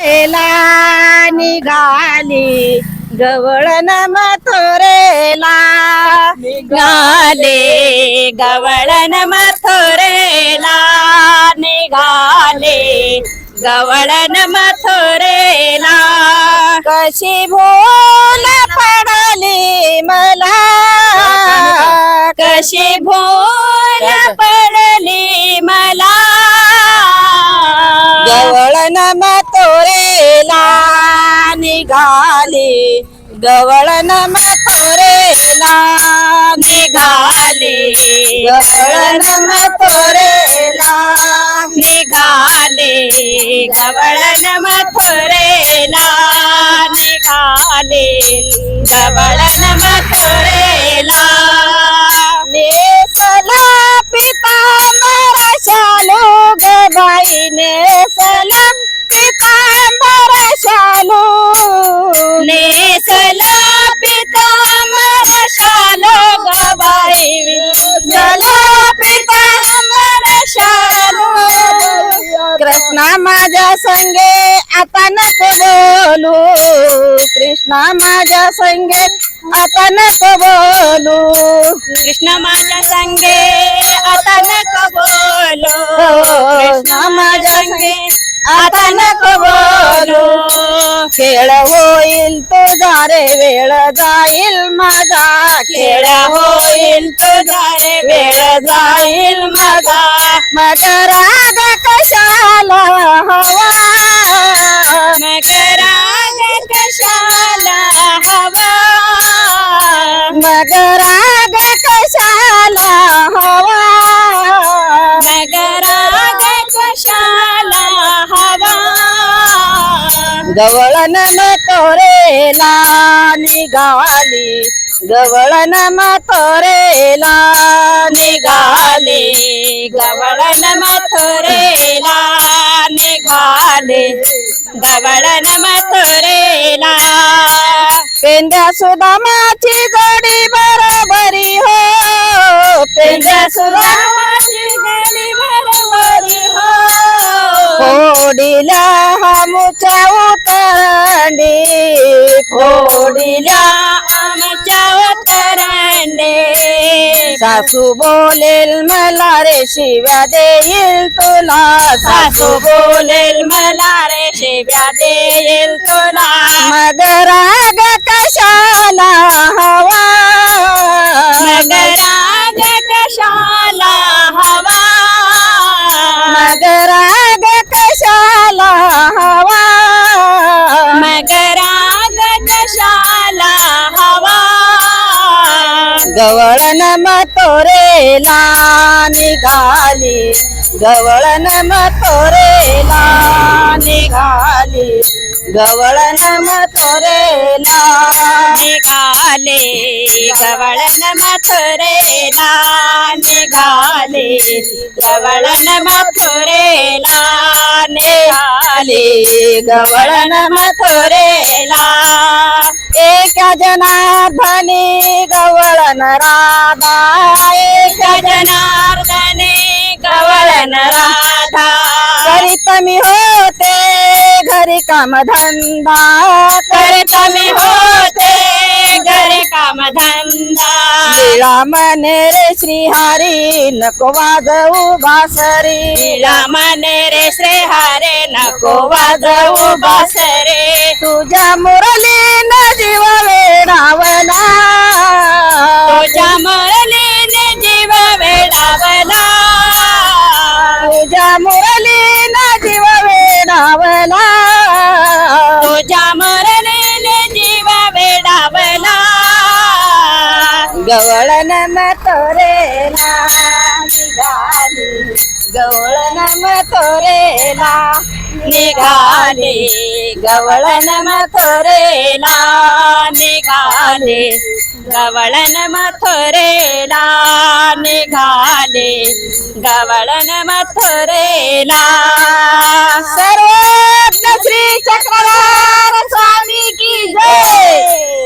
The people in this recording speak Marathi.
ला निघाली गवळण मथुरेला निघाले गवळण मथुरेला निघाले गवळण मथुरेला कशी भूल पडली मला कशी भूल पडली मला गवळण मथुरेला निघाली गवळण मथुरेला निघाले गवळण मथुरेला निघाले गवळण मथुरेला निघाले गवळण मथुरेला नेसला पितांबर शालू ग बाई नेसला पितांबर शालू नेसला पितांबर शालो गबाई चला पितांबर शालू कृष्णा माझ्या संगे आता नको बोलू कृष्णा माझ्या संगे आता नको बोलू कृष्ण माझ्या संगे आता नको बोलो कृष्णा माझ्या संगे आता नको बोलू खेळ होईल तुझा रे वेळ जाईल माझा खेळ होईल तुझा रे वेळ जाईल माझा मग राग कशाला हवा मग राग कशाला हवा मग राग कशाला हवा मग राग कशाला हवा गवळण मथुरेला निघाली गवळण मथुरेला निघाले गवळण मथुरेला निघाले गवळण मथुरेला पेंड्या सुदामाची जोडी बरोबरी हो पेंड्या सुदामाची गेली बरोबरी हो फोडिल्या हामुच्या उतरंडी फोडिल्या आमच्या उतरंडे सासू बोलेल मला रे शिव्या देईल तुला सासू बोलेल मला रे शिव्या देईल तुला मग राग कशाला हवा मग राग कशाला हवा मग राग कशाला हवा मग राग कशाला हवा गवळण मथुरेला निघाली गवळण मथुरेला निघाली गवळण मथुरेला निघाले गवळण मथुरेला निघाले गवळण मथुरेला निघाले गवळण मथुरेला एका जनार्दनी गवळण राधा एका जनार्दने गवळण राधा करीत मी होते घरी कामधंदा करत मी होते घरी कामधंदा लीळा म्हणे रे श्रीहरी नको वाजवू बासरी लीळा म्हणे रे श्री हरे नको वाजवू बासरे तुझ्या मुरलीन जीव वेडावला तुझ्या मुरलीने जीव वेडावला तुझ्या मुरलीन जीव वेडावला तुझ्या मुरलीने जीव वेडावला गवळण मथुरेला निघाली गवळण मथुरेला निघाले गवळण मथुरेला निघाले गवळण मथुरेला निघाले गवळण मथुरेला सर्वज्ञ श्री चक्रधार स्वामी की जय